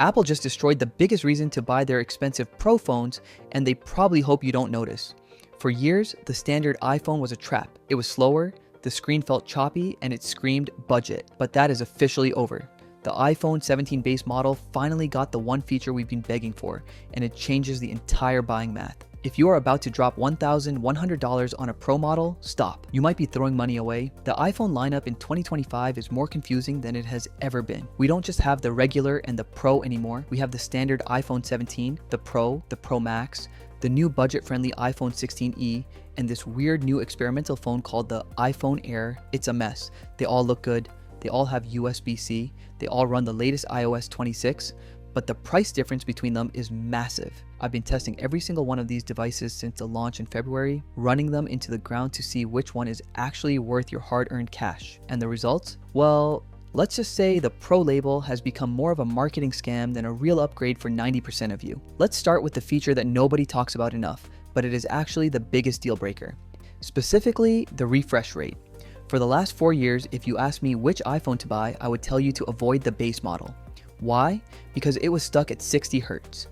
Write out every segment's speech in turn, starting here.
Apple just destroyed the biggest reason to buy their expensive Pro phones, and they probably hope you don't notice. For years, the standard iPhone was a trap. It was slower, the screen felt choppy, and it screamed budget. But that is officially over. The iPhone 17 base model finally got the one feature we've been begging for, and it changes the entire buying math. If you are about to drop $1,100 on a Pro model, stop. You might be throwing money away. The iPhone lineup in 2025 is more confusing than it has ever been. We don't just have the regular and the Pro anymore. We have the standard iPhone 17, the Pro Max, the new budget-friendly iPhone 16e, and this weird new experimental phone called the iPhone Air. It's a mess. They all look good. They all have USB-C. They all run the latest iOS 26. But the price difference between them is massive. I've been testing every single one of these devices since the launch in February, running them into the ground to see which one is actually worth your hard-earned cash. And the results? Well, let's just say the Pro label has become more of a marketing scam than a real upgrade for 90% of you. Let's start with the feature that nobody talks about enough, but it is actually the biggest deal breaker. Specifically, the refresh rate. For the last 4 years, if you asked me which iPhone to buy, I would tell you to avoid the base model. Why? Because it was stuck at 60 Hz.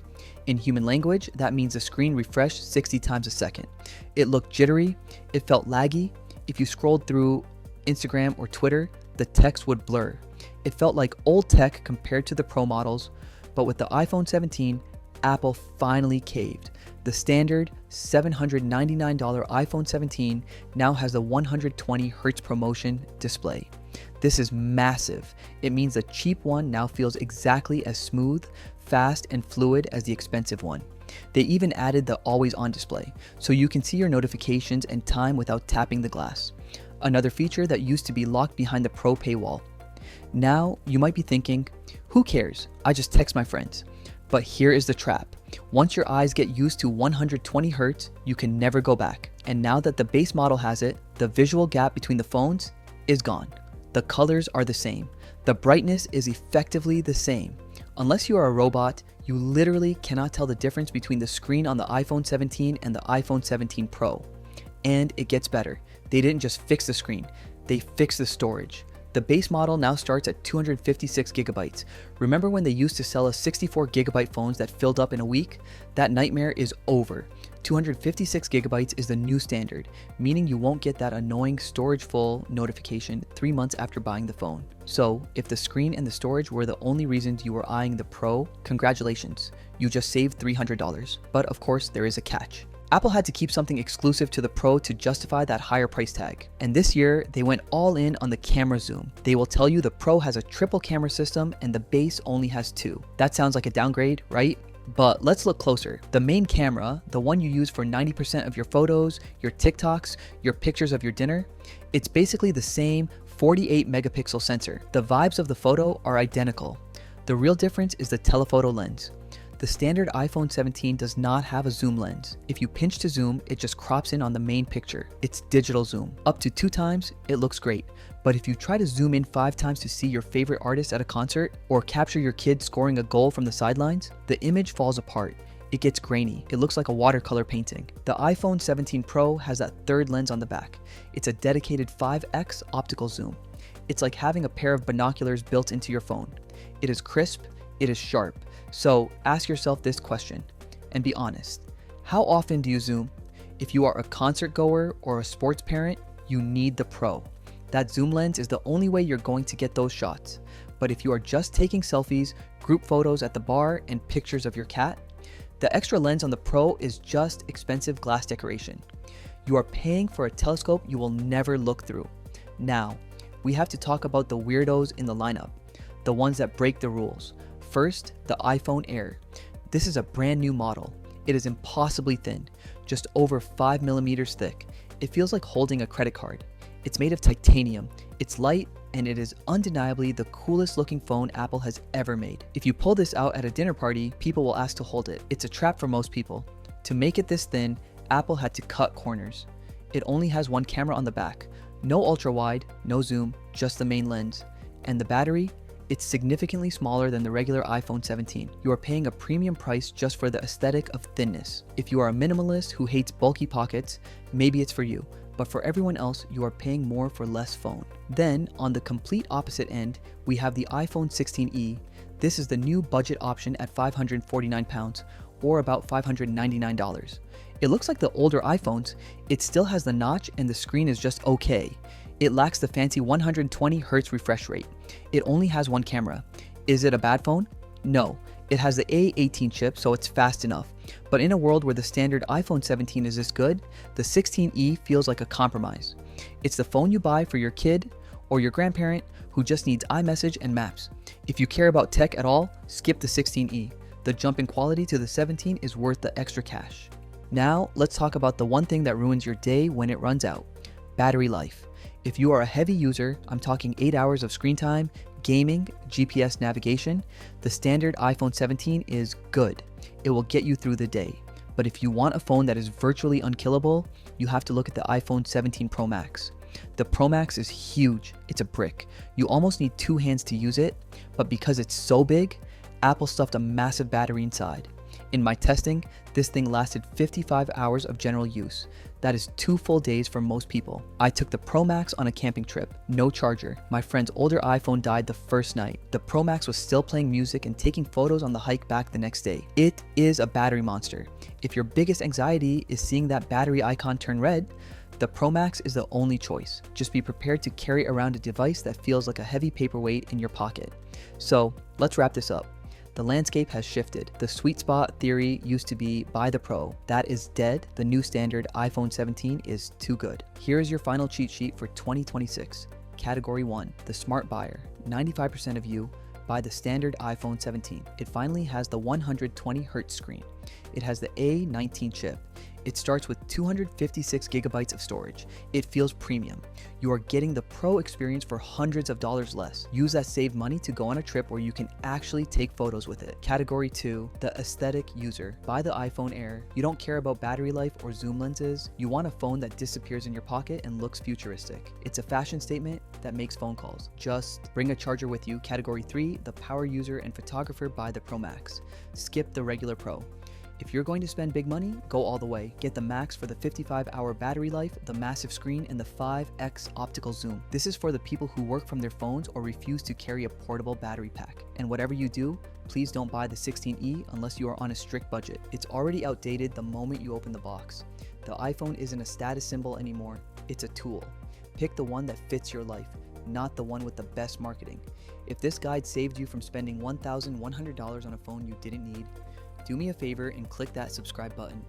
In human language, that means the screen refreshed 60 times a second. It looked jittery, it felt laggy. If you scrolled through Instagram or Twitter, the text would blur. It felt like old tech compared to the Pro models, but with the iPhone 17, Apple finally caved. The standard $799 iPhone 17 now has a 120 Hz ProMotion display. This is massive. It means the cheap one now feels exactly as smooth, fast, and fluid as the expensive one. They even added the always-on display, so you can see your notifications and time without tapping the glass. Another feature that used to be locked behind the Pro paywall. Now, you might be thinking, who cares? I just text my friends. But here is the trap. Once your eyes get used to 120 Hz, you can never go back. And now that the base model has it, the visual gap between the phones is gone. The colors are the same. The brightness is effectively the same. Unless you are a robot, you literally cannot tell the difference between the screen on the iPhone 17 and the iPhone 17 Pro. And it gets better. They didn't just fix the screen, they fixed the storage. The base model now starts at 256 gigabytes. Remember when they used to sell us 64 gigabyte phones that filled up in a week? That nightmare is over. 256 gigabytes is the new standard, meaning you won't get that annoying storage full notification 3 months after buying the phone. So, if the screen and the storage were the only reasons you were eyeing the Pro, congratulations, you just saved $300. But of course, there is a catch. Apple had to keep something exclusive to the Pro to justify that higher price tag. And this year, they went all in on the camera zoom. They will tell you the Pro has a triple camera system and the base only has 2. That sounds like a downgrade, right? But let's look closer. The main camera, the one you use for 90% of your photos, your TikToks, your pictures of your dinner, it's basically the same 48 megapixel sensor. The vibes of the photo are identical. The real difference is the telephoto lens. The standard iPhone 17 does not have a zoom lens. If you pinch to zoom, it just crops in on the main picture. It's digital zoom. Up to 2 times, it looks great. But if you try to zoom in 5 times to see your favorite artist at a concert, or capture your kid scoring a goal from the sidelines, the image falls apart. It gets grainy. It looks like a watercolor painting. The iPhone 17 Pro has that third lens on the back. It's a dedicated 5x optical zoom. It's like having a pair of binoculars built into your phone. It is crisp, it is sharp. So ask yourself this question, and be honest. How often do you zoom? If you are a concert goer or a sports parent, you need the Pro. That zoom lens is the only way you're going to get those shots. But if you are just taking selfies, group photos at the bar, and pictures of your cat, the extra lens on the Pro is just expensive glass decoration. You are paying for a telescope you will never look through. Now, we have to talk about the weirdos in the lineup, the ones that break the rules. First, the iPhone Air. This is a brand new model. It is impossibly thin, just over 5 millimeters thick. It feels like holding a credit card. It's made of titanium, it's light, and it is undeniably the coolest looking phone Apple has ever made. If you pull this out at a dinner party, people will ask to hold it. It's a trap for most people. To make it this thin, Apple had to cut corners. It only has one camera on the back. No ultra wide, no zoom, just the main lens. And the battery? It's significantly smaller than the regular iPhone 17. You are paying a premium price just for the aesthetic of thinness. If you are a minimalist who hates bulky pockets, maybe it's for you. But for everyone else, you are paying more for less phone. Then, on the complete opposite end, we have the iPhone 16e, This is the new budget option at £549, or about $599. It looks like the older iPhones. It still has the notch and the screen is just okay. It lacks the fancy 120Hz refresh rate. It only has one camera. Is it a bad phone? No. It has the A18 chip, so it's fast enough. But in a world where the standard iPhone 17 is this good, the 16e feels like a compromise. It's the phone you buy for your kid or your grandparent who just needs iMessage and Maps. If you care about tech at all, skip the 16e. The jump in quality to the 17 is worth the extra cash. Now, let's talk about the one thing that ruins your day when it runs out: battery life. If you are a heavy user, I'm talking 8 hours of screen time, gaming, GPS navigation, the standard iPhone 17 is good. It will get you through the day. But if you want a phone that is virtually unkillable, you have to look at the iPhone 17 Pro Max. The Pro Max is huge. It's a brick. You almost need two hands to use it, but because it's so big, Apple stuffed a massive battery inside. In my testing, this thing lasted 55 hours of general use. That is 2 full days for most people. I took the Pro Max on a camping trip, no charger. My friend's older iPhone died the first night. The Pro Max was still playing music and taking photos on the hike back the next day. It is a battery monster. If your biggest anxiety is seeing that battery icon turn red, the Pro Max is the only choice. Just be prepared to carry around a device that feels like a heavy paperweight in your pocket. So let's wrap this up. The landscape has shifted. The sweet spot theory used to be buy the Pro. That is dead. The new standard iPhone 17 is too good. Here is your final cheat sheet for 2026. Category 1, the smart buyer. 95% of you buy the standard iPhone 17. It finally has the 120Hz screen. It has the A19 chip. It starts with 256 gigabytes of storage. It feels premium. You are getting the Pro experience for hundreds of dollars less. Use that saved money to go on a trip where you can actually take photos with it. Category 2, the aesthetic user. Buy the iPhone Air. You don't care about battery life or zoom lenses. You want a phone that disappears in your pocket and looks futuristic. It's a fashion statement that makes phone calls. Just bring a charger with you. Category 3, the power user and photographer. Buy the Pro Max. Skip the regular Pro. If you're going to spend big money, go all the way. Get the Max for the 55-hour battery life, the massive screen, and the 5x optical zoom. This is for the people who work from their phones or refuse to carry a portable battery pack. And whatever you do, please don't buy the 16e unless you are on a strict budget. It's already outdated the moment you open the box. The iPhone isn't a status symbol anymore, it's a tool. Pick the one that fits your life, not the one with the best marketing. If this guide saved you from spending $1,100 on a phone you didn't need, do me a favor and click that subscribe button.